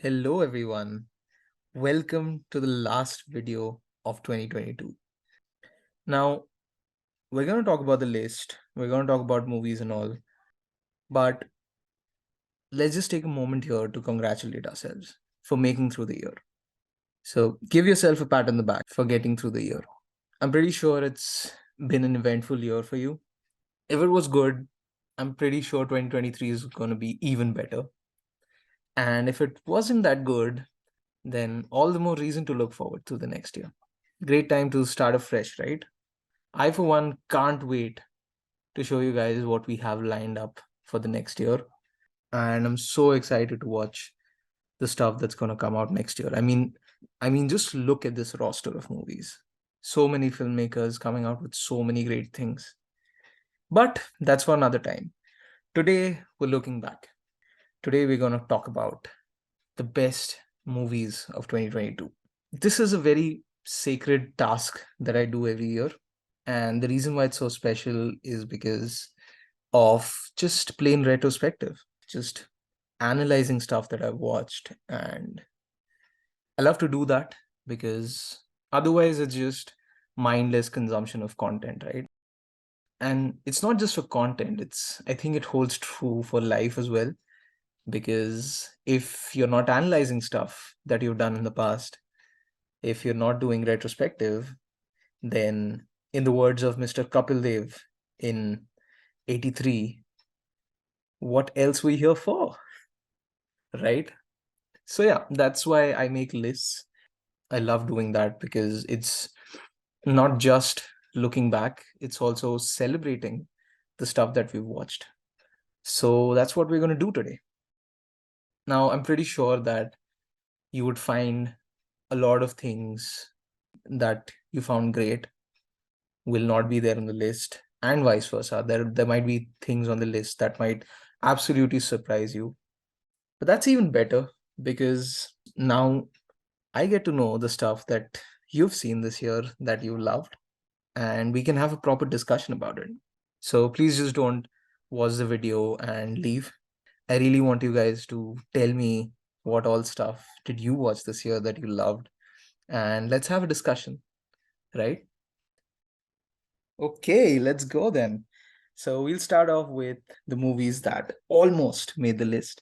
Hello everyone. Welcome to the last video of 2022. Now, we're going to talk about the list. We're going to talk about movies and all. But let's just take a moment here to congratulate ourselves for making through the year. So, give yourself a pat on the back for getting through the year. I'm pretty sure it's been an eventful year for you. If it was good, I'm pretty sure 2023 is going to be even better. And if it wasn't that good, then all the more reason to look forward to the next year. Great time to start afresh, right? I, for one, can't wait to show you guys what we have lined up for the next year. And I'm so excited to watch the stuff that's going to come out next year. I mean, just look at this roster of movies. So many filmmakers coming out with so many great things. But that's for another time. Today, we're looking back. Today, we're going to talk about the best movies of 2022. This is a very sacred task that I do every year. And the reason why it's so special is because of just plain retrospective, just analyzing stuff that I've watched. And I love to do that because otherwise it's just mindless consumption of content, right? And it's not just for content, I think it holds true for life as well. Because if you're not analyzing stuff that you've done in the past, if you're not doing retrospective, then in the words of Mr. Kapil Dev in 83, what else we here for? Right? So yeah, that's why I make lists. I love doing that because it's not just looking back, it's also celebrating the stuff that we've watched. So that's what we're going to do today. Now, I'm pretty sure that you would find a lot of things that you found great will not be there on the list, and vice versa. There might be things on the list that might absolutely surprise you. But that's even better because now I get to know the stuff that you've seen this year that you loved, and we can have a proper discussion about it. So please just don't watch the video and leave. I really want you guys to tell me what all stuff did you watch this year that you loved, and let's have a discussion, right? Okay, let's go then. So we'll start off with the movies that almost made the list.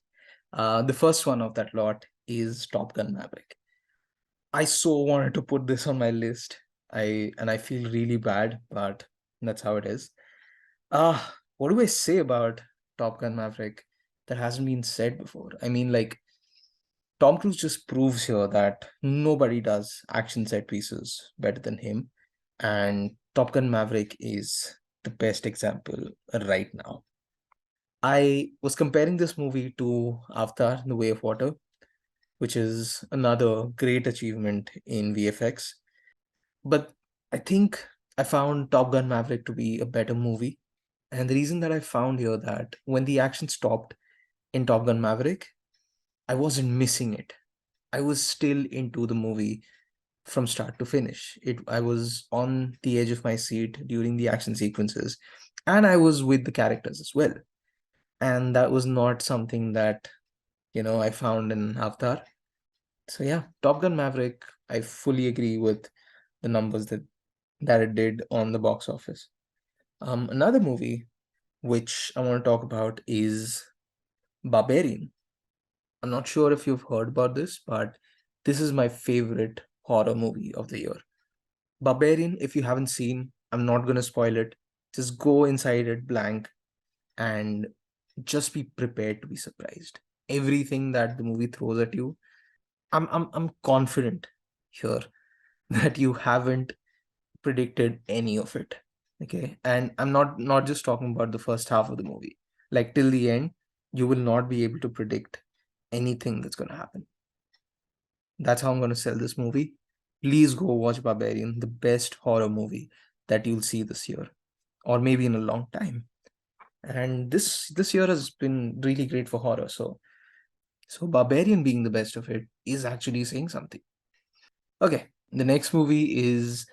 The first one of that lot is Top Gun Maverick. I so wanted to put this on my list. I feel really bad, but that's how it is. What do I say about Top Gun Maverick that hasn't been said before? I mean, like Tom Cruise just proves here that nobody does action set pieces better than him, and Top Gun Maverick is the best example right now. I was comparing this movie to Avatar: The Way of Water, which is another great achievement in VFX. But I think I found Top Gun Maverick to be a better movie. And the reason that I found here that when the action stopped in Top Gun Maverick, I wasn't missing it. I was still into the movie from start to finish. I was on the edge of my seat during the action sequences, and I was with the characters as well. And that was not something that, I found in Avatar. So yeah, Top Gun Maverick, I fully agree with the numbers that it did on the box office. Another movie which I want to talk about is Barbarian. I'm not sure if you've heard about this, but this is my favorite horror movie of the year. Barbarian, if you haven't seen, I'm not going to spoil it. Just go inside it blank and just be prepared to be surprised. Everything that the movie throws at you, I'm confident here that you haven't predicted any of it. Okay. And I'm not just talking about the first half of the movie. Like till the end, you will not be able to predict anything that's going to happen. That's how I'm going to sell this movie. Please go watch Barbarian, the best horror movie that you'll see this year, or maybe in a long time. And this year has been really great for horror. So Barbarian being the best of it is actually saying something. Okay, the next movie is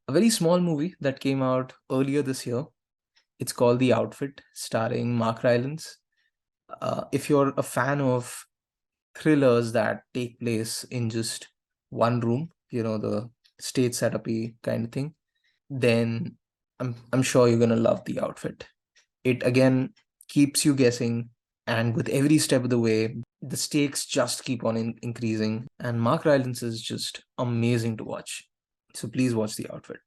a very small movie that came out earlier this year. It's called The Outfit, starring Mark Rylance. If you're a fan of thrillers that take place in just one room, the stage setup kind of thing, then I'm sure you're gonna love The Outfit. It again keeps you guessing, and with every step of the way, the stakes just keep on increasing. And Mark Rylance is just amazing to watch. So please watch The Outfit.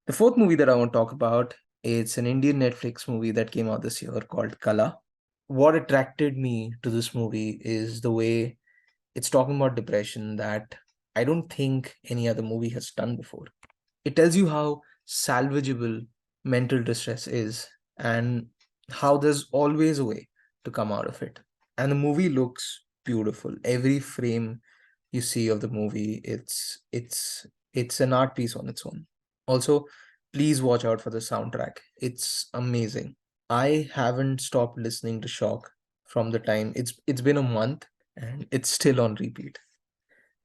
The fourth movie that I want to talk about, it's an Indian Netflix movie that came out this year called Kala. What attracted me to this movie is the way it's talking about depression that I don't think any other movie has done before. It tells you how salvageable mental distress is and how there's always a way to come out of it. And the movie looks beautiful. Every frame you see of the movie, it's an art piece on its own. Also, please watch out for the soundtrack. It's amazing. I haven't stopped listening to Shock from the time it's been a month and it's still on repeat.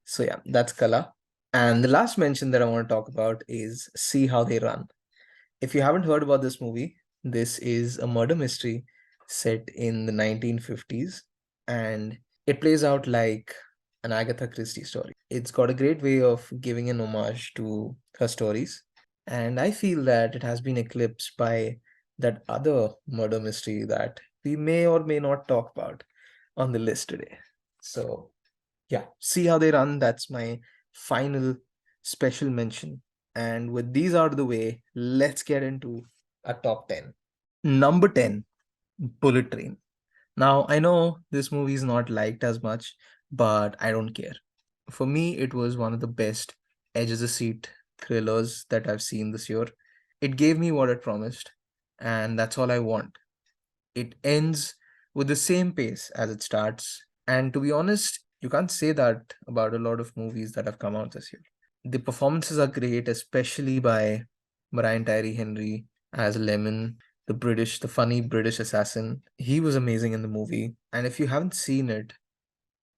So yeah, that's Kala. And the last mention that I want to talk about is See How They Run. If you haven't heard about this movie, this is a murder mystery set in the 1950s, and it plays out like an Agatha Christie story. It's got a great way of giving an homage to her stories, and I feel that it has been eclipsed by that other murder mystery that we may or may not talk about on the list today. So yeah, See How They Run, that's my final special mention. And with these out of the way, let's get into a top 10. Number 10, Bullet Train. Now, I know this movie is not liked as much, but I don't care. For me, it was one of the best edge of the seat thrillers that I've seen this year. It gave me what it promised, and that's all I want. It ends with the same pace as it starts. And to be honest, you can't say that about a lot of movies that have come out this year. The performances are great, especially by Brian Tyree Henry as Lemon, the funny British assassin. He was amazing in the movie. And if you haven't seen it,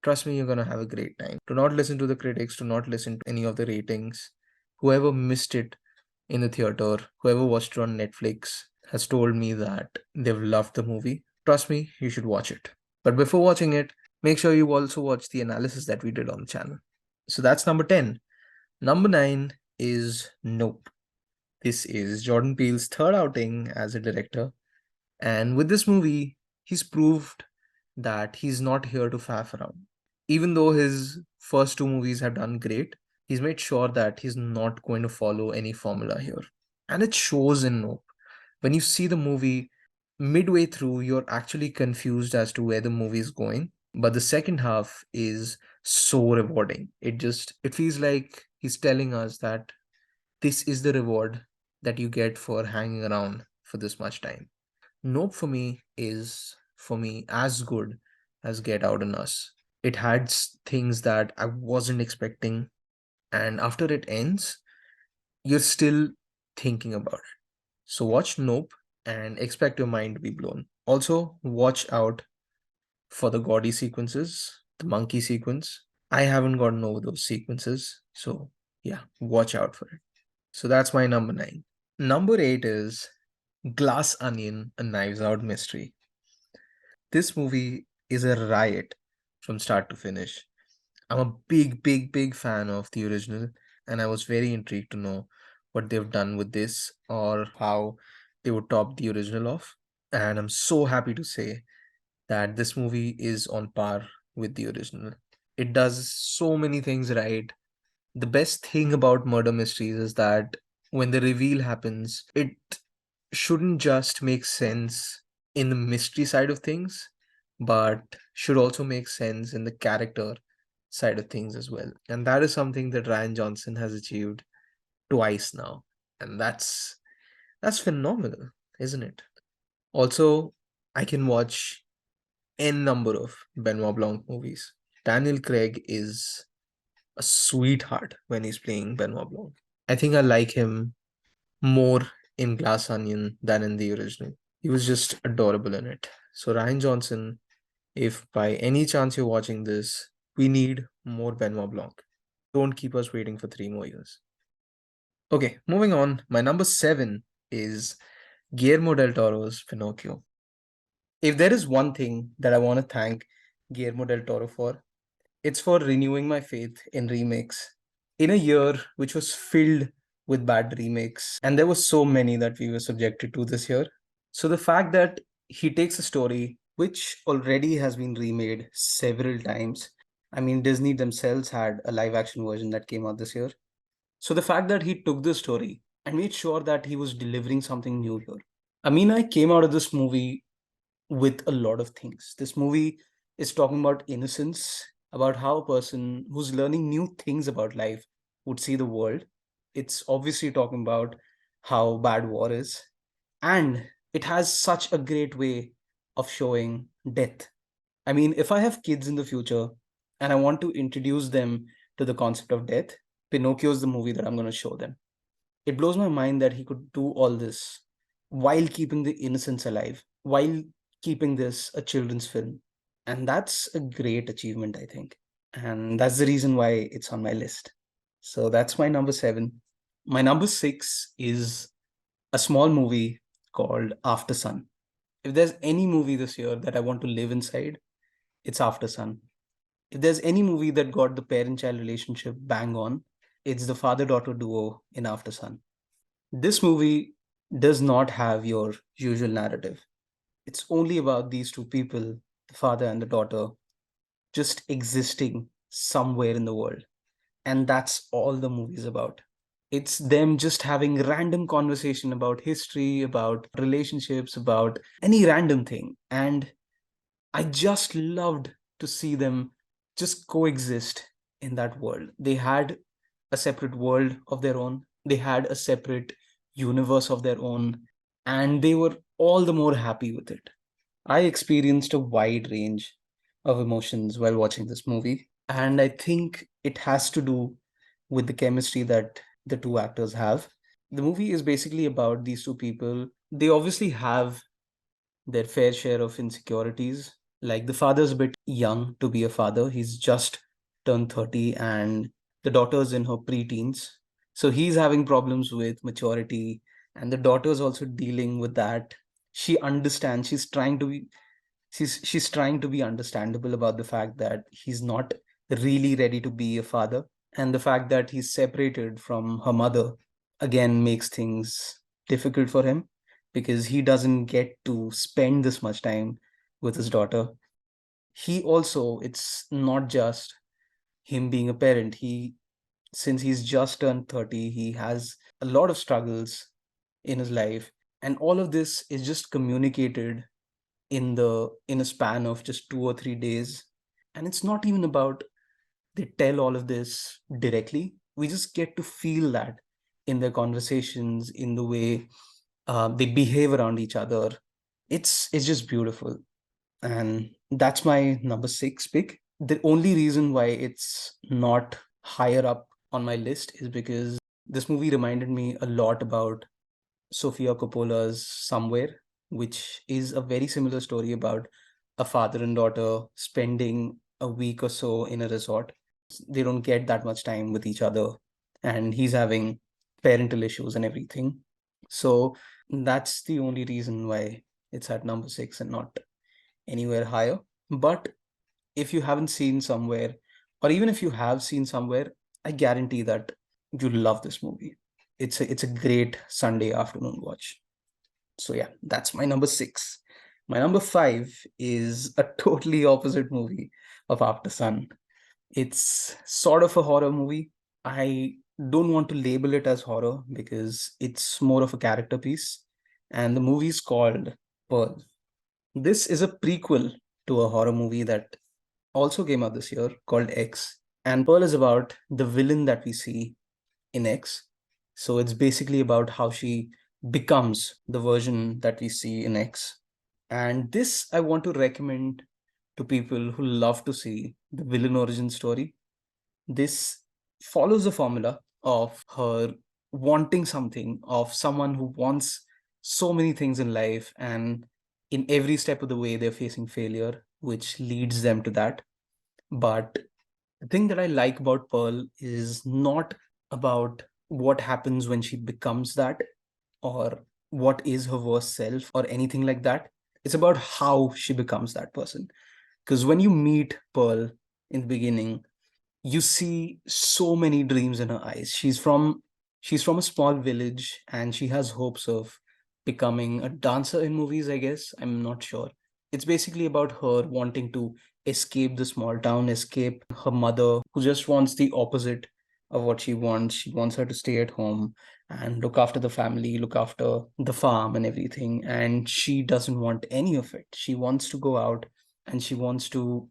trust me, you're going to have a great time. Do not listen to the critics, do not listen to any of the ratings. Whoever missed it in the theater, whoever watched it on Netflix, has told me that they've loved the movie. Trust me, you should watch it. But before watching it, make sure you also watch the analysis that we did on the channel. So that's number 10. Number 9 is Nope. This is Jordan Peele's third outing as a director. And with this movie, he's proved that he's not here to faff around. Even though his first two movies have done great, he's made sure that he's not going to follow any formula here. And it shows in Nope. When you see the movie, midway through, you're actually confused as to where the movie is going. But the second half is so rewarding. It feels like he's telling us that this is the reward that you get for hanging around for this much time. Nope for me is, for me, as good as Get Out and Us. It had things that I wasn't expecting, and after it ends, you're still thinking about it. So watch Nope and expect your mind to be blown. Also, watch out for the gaudy sequences, the monkey sequence. I haven't gotten over those sequences, so yeah, watch out for it. So that's my number 9. Number 8 is Glass Onion, a Knives Out mystery. This movie is a riot from start to finish. I'm a big fan of the original, and I was very intrigued to know what they've done with this or how they would top the original off. And I'm so happy to say that this movie is on par with the original. It does so many things right. The best thing about murder mysteries is that when the reveal happens, it shouldn't just make sense in the mystery side of things, but should also make sense in the character side of things as well. And that is something that Ryan Johnson has achieved twice now. And that's phenomenal, isn't it? Also, I can watch n number of Benoit Blanc movies. Daniel Craig is a sweetheart when he's playing Benoit Blanc. I think I like him more in Glass Onion than in the original. He was just adorable in it. So Ryan Johnson, if by any chance you're watching this, we need more Benoit Blanc. Don't keep us waiting for 3 more years. Okay, moving on. My number 7 is Guillermo del Toro's Pinocchio. If there is one thing that I want to thank Guillermo del Toro for. It's for renewing my faith in remakes. In a year which was filled with bad remakes, and there were so many that we were subjected to this year. So the fact that he takes a story which already has been remade several times. I mean, Disney themselves had a live action version that came out this year. So the fact that he took the story and made sure that he was delivering something new here. I mean, I came out of this movie with a lot of things. This movie is talking about innocence, about how a person who's learning new things about life would see the world. It's obviously talking about how bad war is. And it has such a great way of showing death. I mean, if I have kids in the future and I want to introduce them to the concept of death, Pinocchio is the movie that I'm going to show them. It blows my mind that he could do all this while keeping the innocence alive, while keeping this a children's film. And that's a great achievement, I think. And that's the reason why it's on my list. So that's my number seven. My number six is a small movie called After Sun. If there's any movie this year that I want to live inside, it's After Sun. If there's any movie that got the parent child relationship bang on, it's the father daughter duo in After Sun. This movie does not have your usual narrative. It's only about these two people, the father and the daughter, just existing somewhere in the world. And that's all the movie is about. It's them just having random conversation about history, about relationships, about any random thing. And I just loved to see them just coexist in that world. They had a separate world of their own, they had a separate universe of their own, and they were all the more happy with it. I experienced a wide range of emotions while watching this movie, and I think it has to do with the chemistry that the two actors have. The movie is basically about these two people. They obviously have their fair share of insecurities. Like the father's a bit young to be a father. He's just turned 30 and the daughter's in her preteens. So he's having problems with maturity and the daughter's also dealing with that. She understands, she's trying to be understandable about the fact that he's not really ready to be a father. And the fact that he's separated from her mother again makes things difficult for him because he doesn't get to spend this much time with his daughter. He also, it's not just him being a parent. Since he's just turned 30, he has a lot of struggles in his life. And all of this is just communicated in a span of just 2 or 3 days. And it's not even about they tell all of this directly. We just get to feel that in their conversations, in the way they behave around each other. It's just beautiful, and that's my number six pick. The only reason why it's not higher up on my list is because this movie reminded me a lot about Sofia Coppola's Somewhere, which is a very similar story about a father and daughter spending a week or so in a resort. They don't get that much time with each other, and he's having parental issues and everything. So that's the only reason why it's at number six and not anywhere higher. But if you haven't seen Somewhere, or even if you have seen Somewhere, I guarantee that you'll love this movie. It's a great Sunday afternoon watch. So yeah, that's my number six. My number five is a totally opposite movie of After Sun. It's sort of a horror movie. I don't want to label it as horror because it's more of a character piece. And the movie is called Pearl. This is a prequel to a horror movie that also came out this year called X. And Pearl is about the villain that we see in X. So it's basically about how she becomes the version that we see in X. And this I want to recommend to people who love to see the villain origin story. This follows the formula of her wanting something, of someone who wants so many things in life, and in every step of the way, they're facing failure, which leads them to that. But the thing that I like about Pearl is not about what happens when she becomes that or what is her worst self or anything like that. It's about how she becomes that person. Because when you meet Pearl in the beginning, you see so many dreams in her eyes. She's from a small village and she has hopes of becoming a dancer in movies, I guess. I'm not sure. It's basically about her wanting to escape the small town, escape her mother, who just wants the opposite of what she wants. She wants her to stay at home and look after the family, look after the farm and everything. And she doesn't want any of it. She wants to go out and she wants to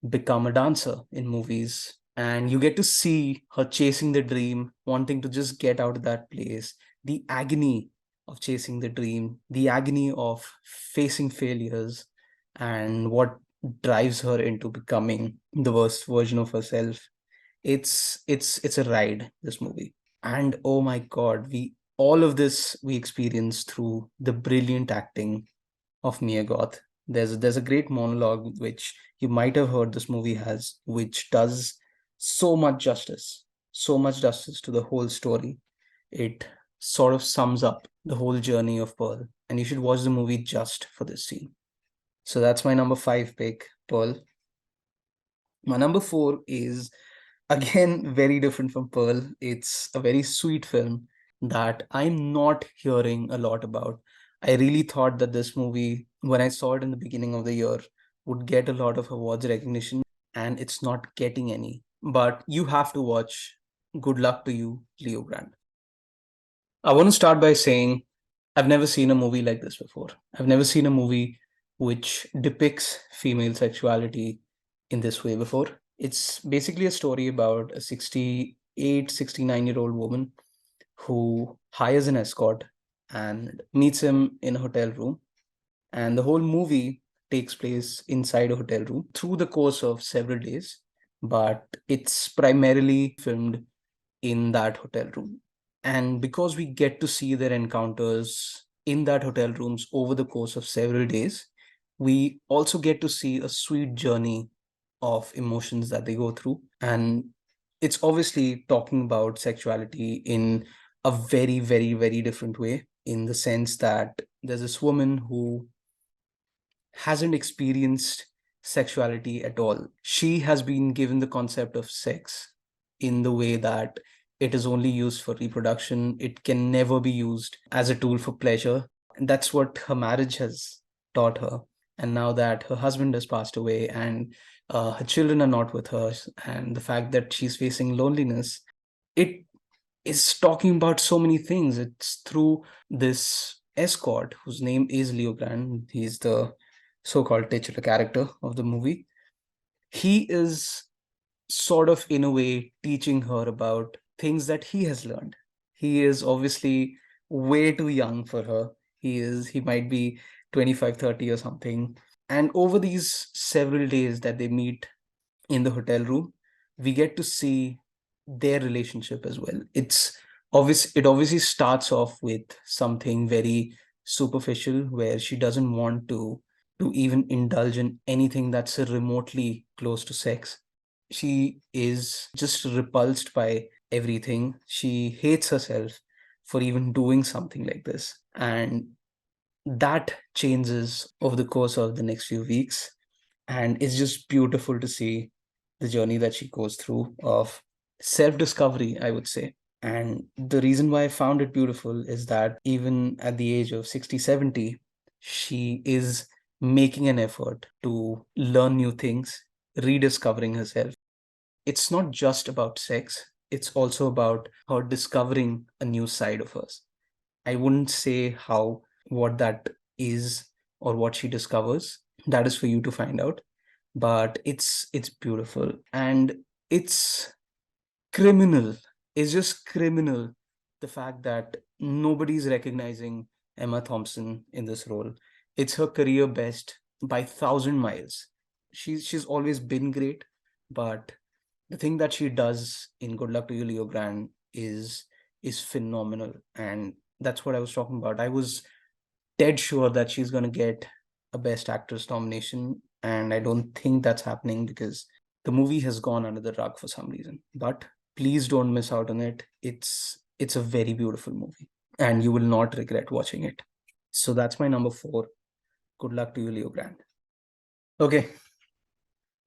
become a dancer in movies. And you get to see her chasing the dream, wanting to just get out of that place, the agony of chasing the dream, the agony of facing failures, and what drives her into becoming the worst version of herself. It's a ride, this movie. And oh my god, we all of this we experience through the brilliant acting of Mia Goth. There's a great monologue which you might have heard this movie has, which does so much justice to the whole story. It sort of sums up the whole journey of Pearl, and you should watch the movie just for this scene. So that's my number five pick, Pearl. My number four is again very different from Pearl. It's a very sweet film that I'm not hearing a lot about. I really thought that this movie, when I saw it in the beginning of the year, would get a lot of awards recognition, and it's not getting any. But you have to watch Good Luck to You, Leo Grande. I want to start by saying I've never seen a movie like this before. I've never seen a movie which depicts female sexuality in this way before. It's basically a story about a 68, 69-year-old woman who hires an escort and meets him in a hotel room. And the whole movie takes place inside a hotel room through the course of several days, but it's primarily filmed in that hotel room. And because we get to see their encounters in that hotel rooms over the course of several days, we also get to see a sweet journey of emotions that they go through. And it's obviously talking about sexuality in a very, very, very different way, in the sense that there's this woman who hasn't experienced sexuality at all. She has been given the concept of sex in the way that it is only used for reproduction. It can never be used as a tool for pleasure. And that's what her marriage has taught her. And now that her husband has passed away and her children are not with her, and the fact that she's facing loneliness, it is talking about so many things. It's through this escort whose name is Leo Grande. He's the so-called titular character of the movie. He is sort of in a way teaching her about things that he has learned. He is obviously way too young for her. He might be 25, 30 or something. And over these several days that they meet in the hotel room, we get to see their relationship as well. It obviously starts off with something very superficial where she doesn't want to even indulge in anything that's remotely close to sex. She is just repulsed by everything. She hates herself for even doing something like this. And that changes over the course of the next few weeks. And it's just beautiful to see the journey that she goes through of self discovery, I would say. And the reason why I found it beautiful is that even at the age of 60, 70, she is making an effort to learn new things, rediscovering herself. It's not just about sex, it's also about her discovering a new side of hers. I wouldn't say what that is or what she discovers. That is for you to find out. But it's beautiful, and it's criminal. It's just criminal, the fact that nobody's recognizing Emma Thompson in this role. It's her career best by 1,000 miles. She's always been great, but the thing that she does in Good Luck to You, Leo Grande is phenomenal. And that's what I was talking about. I was dead sure that she's going to get a Best Actress nomination, and I don't think that's happening because the movie has gone under the rug for some reason. But please don't miss out on it. It's a very beautiful movie, and you will not regret watching it. So that's my number four. Good Luck to You, Leo Grande. Okay,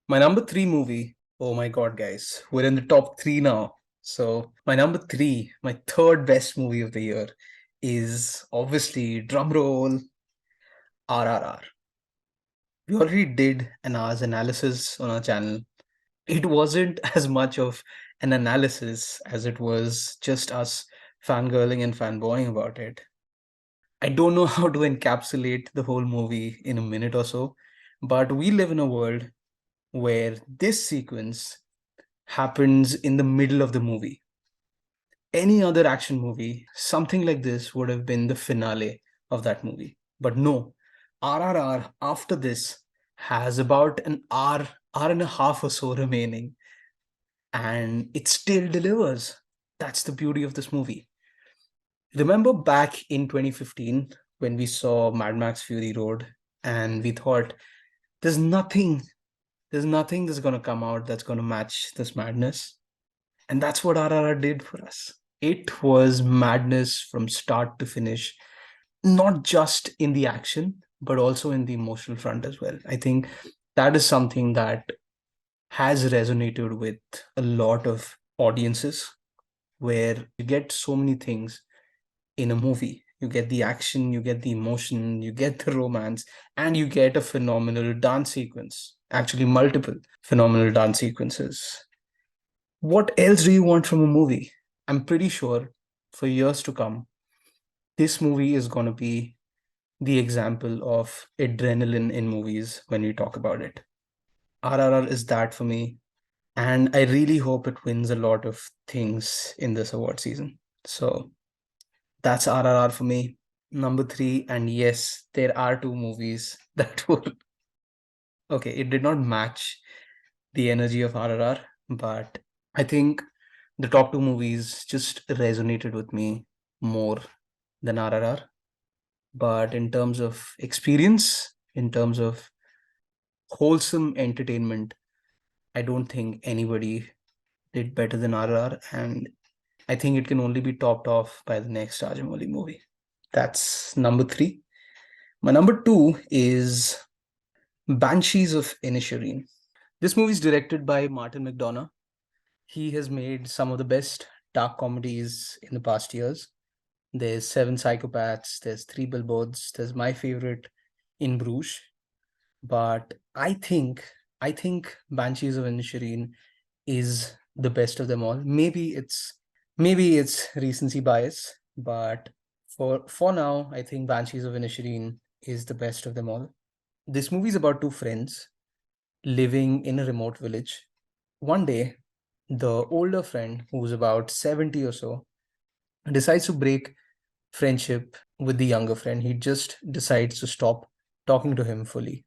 My number three movie. Oh my God, guys. We're in the top three now. So, my number three, my third best movie of the year is obviously, drumroll, RRR. We already did an hour's analysis on our channel. It wasn't as much of an analysis as it was just us fangirling and fanboying about it. I don't know how to encapsulate the whole movie in a minute or so, but we live in a world where this sequence happens in the middle of the movie. Any other action movie, something like this would have been the finale of that movie. But no, RRR after this has about an hour and a half or so remaining, and it still delivers. That's the beauty of this movie. Remember back in 2015 when we saw Mad Max Fury Road and we thought there's nothing there's nothing that's going to come out that's going to match this madness. And that's what RRR did for us. It was madness from start to finish, not just in the action, but also in the emotional front as well. I think that is something that has resonated with a lot of audiences, where you get so many things in a movie. You get the action, you get the emotion, you get the romance, and you get a phenomenal dance sequence. Actually, multiple phenomenal dance sequences. What else do you want from a movie? I'm pretty sure for years to come, this movie is going to be the example of adrenaline in movies when we talk about it. RRR is that for me. And I really hope it wins a lot of things in this award season. So that's RRR for me. Number three, and yes, there are two movies that were okay. It did not match the energy of RRR, but I think the top two movies just resonated with me more than RRR. But in terms of experience, in terms of wholesome entertainment, I don't think anybody did better than RRR, and I think it can only be topped off by the next Rajamoli movie. That's number three. My number two is Banshees of Inisherin. This movie is directed by Martin McDonough. He has made some of the best dark comedies in the past years. There's Seven Psychopaths, there's Three Billboards, there's my favorite, In Bruges. But I think Banshees of Inisherin is the best of them all. Maybe it's recency bias, but for now, I think Banshees of Inisherin is the best of them all. This movie is about two friends living in a remote village. One day, the older friend, who's about 70 or so, decides to break friendship with the younger friend. He just decides to stop talking to him fully.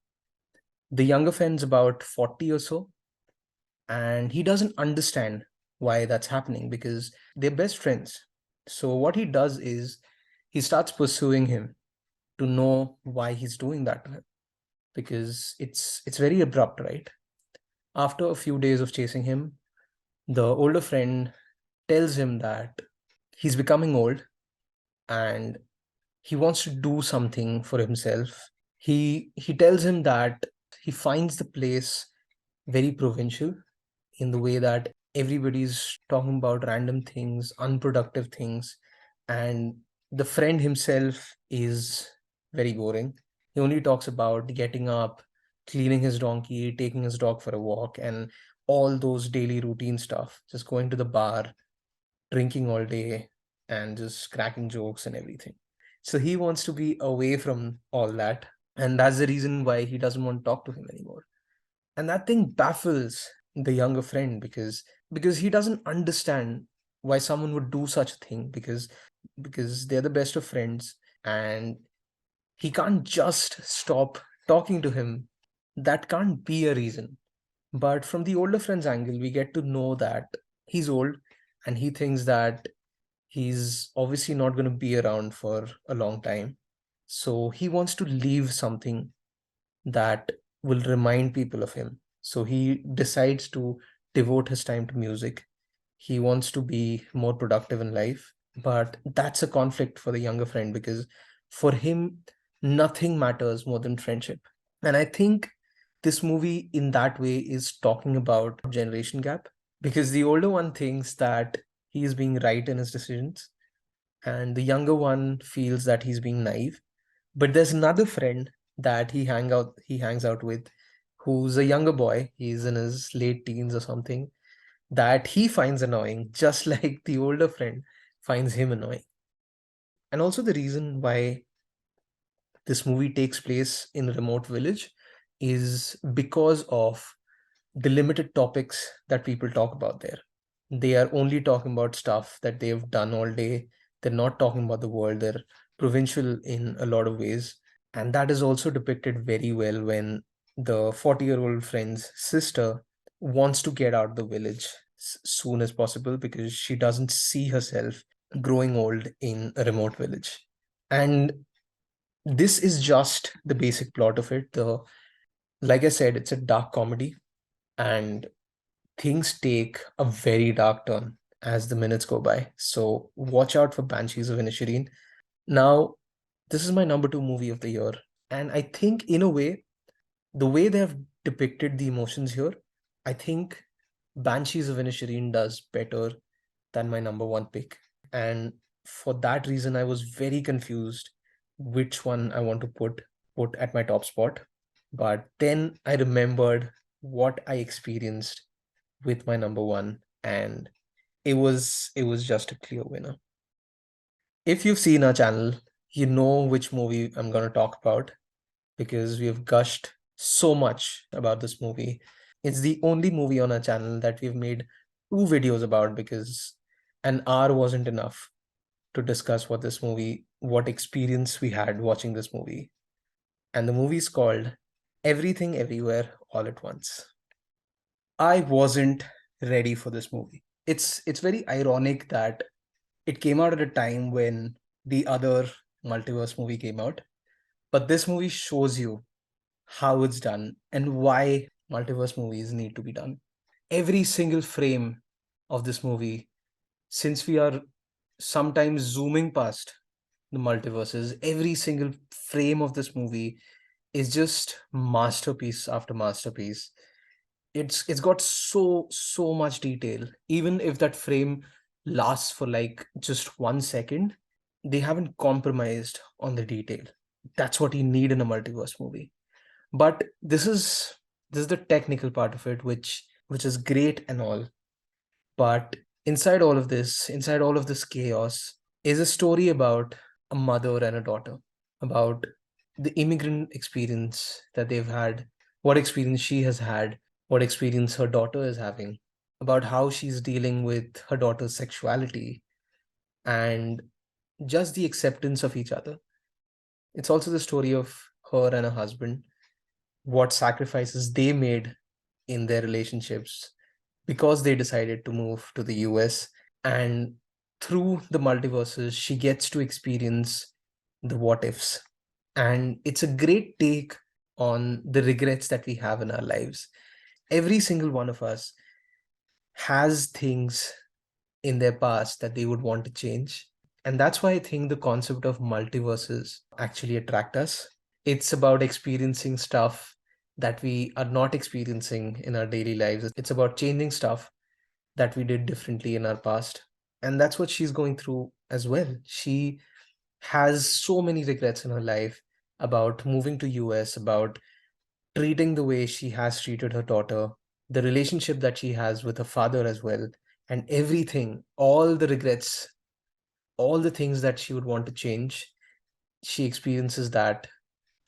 The younger friend's about 40 or so, and he doesn't understand why that's happening because they're best friends. So, what he does is he starts pursuing him to know why he's doing that to him, because it's very abrupt, right? After a few days of chasing him, the older friend tells him that he's becoming old and he wants to do something for himself. He tells him that he finds the place very provincial, in the way that everybody's talking about random things, unproductive things, and the friend himself is very boring. He only talks about getting up, cleaning his donkey, taking his dog for a walk, and all those daily routine stuff, just going to the bar, drinking all day, and just cracking jokes and everything. So he wants to be away from all that. And that's the reason why he doesn't want to talk to him anymore. And that thing baffles the younger friend because he doesn't understand why someone would do such a thing, because they're the best of friends, and he can't just stop talking to him. That can't be a reason. But from the older friend's angle, we get to know that he's old and he thinks that he's obviously not going to be around for a long time. So he wants to leave something that will remind people of him. So he decides to devote his time to music. He wants to be more productive in life, but that's a conflict for the younger friend because for him, nothing matters more than friendship. And I think this movie in that way is talking about generation gap, because the older one thinks that he is being right in his decisions and the younger one feels that he's being naive. But there's another friend that he hangs out with, who's a younger boy. He's in his late teens or something, that he finds annoying, just like the older friend finds him annoying. And also the reason why this movie takes place in a remote village is because of the limited topics that people talk about there. They are only talking about stuff that they've done all day. They're not talking about the world. They're provincial in a lot of ways. And that is also depicted very well when the 40-year-old friend's sister wants to get out of the village soon as possible because she doesn't see herself growing old in a remote village. And this is just the basic plot of it. Like I said, it's a dark comedy, and things take a very dark turn as the minutes go by. So watch out for Banshees of Inisherin. Now, this is my number two movie of the year. And I think, in a way, the way they have depicted the emotions here, I think Banshees of Inisherin does better than my number one pick. And for that reason, I was very confused which one I want to put at my top spot. But then I remembered what I experienced with my number one, and it was just a clear winner. If you've seen our channel, you know which movie I'm going to talk about because we have gushed so much about this movie. It's the only movie on our channel that we've made two videos about because an hour wasn't enough to discuss what experience we had watching this movie. And the movie is called Everything Everywhere All at Once. I wasn't ready for this movie. It's very ironic that it came out at a time when the other multiverse movie came out, but this movie shows you how it's done and why multiverse movies need to be done. Every single frame of this movie, since we are sometimes zooming past the multiverses, every single frame of this movie is just masterpiece after masterpiece. It's got so much detail. Even if that frame lasts for like just 1 second, they haven't compromised on the detail. That's what you need in a multiverse movie. But this is the technical part of it, which is great and all. But inside all of this chaos, is a story about a mother and a daughter, about the immigrant experience that they've had, what experience she has had, what experience her daughter is having, about how she's dealing with her daughter's sexuality, and just the acceptance of each other. It's also the story of her and her husband, what sacrifices they made in their relationships because they decided to move to the US. And through the multiverses, she gets to experience the what ifs. And it's a great take on the regrets that we have in our lives. Every single one of us has things in their past that they would want to change. And that's why I think the concept of multiverses actually attract us. It's about experiencing stuff that we are not experiencing in our daily lives. It's about changing stuff that we did differently in our past. And that's what she's going through as well. She has so many regrets in her life about moving to US, about treating the way she has treated her daughter, the relationship that she has with her father as well, and everything, all the regrets, all the things that she would want to change. She experiences that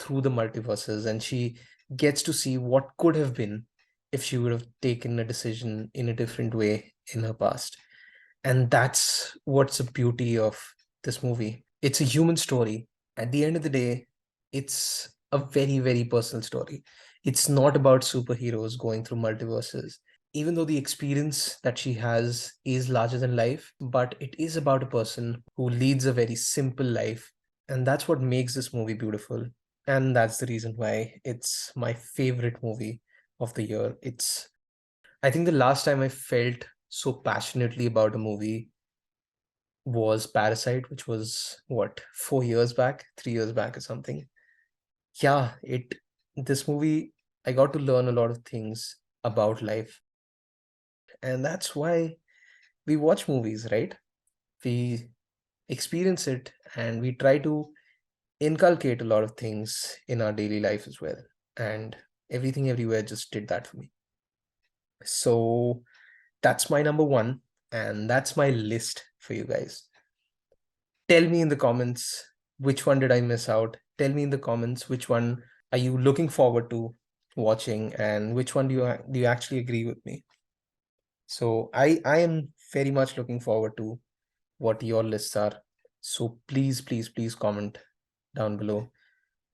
through the multiverses, and she gets to see what could have been if she would have taken a decision in a different way in her past. And that's what's the beauty of this movie. It's a human story. At the end of the day, it's a very, very personal story. It's not about superheroes going through multiverses. Even though the experience that she has is larger than life, but it is about a person who leads a very simple life. And that's what makes this movie beautiful. And that's the reason why it's my favorite movie of the year. I think the last time I felt so passionately about a movie was Parasite, which was what, 4 years back, 3 years back or something. Yeah, this movie I got to learn a lot of things about life. And that's why we watch movies, right? We experience it and we try to inculcate a lot of things in our daily life as well. And Everything Everywhere just did that for me. So that's my number one, and that's my list for you guys. Tell me in the comments which one did I miss out. Tell me in the comments which one are you looking forward to watching, and which one do you actually agree with me. So I am very much looking forward to what your lists are. So please comment down below.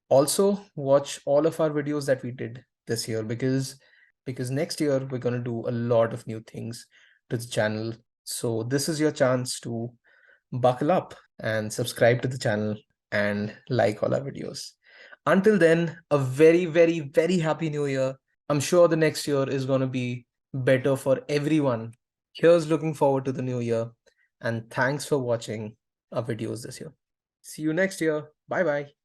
Also watch all of our videos that we did this year, because next year we're going to do a lot of new things to the channel. So this is your chance to buckle up and subscribe to the channel and like all our videos. Until then, a very happy new year. I'm sure the next year is going to be better for everyone. Here's looking forward to the new year, and thanks for watching our videos this year. See you next year. Bye bye.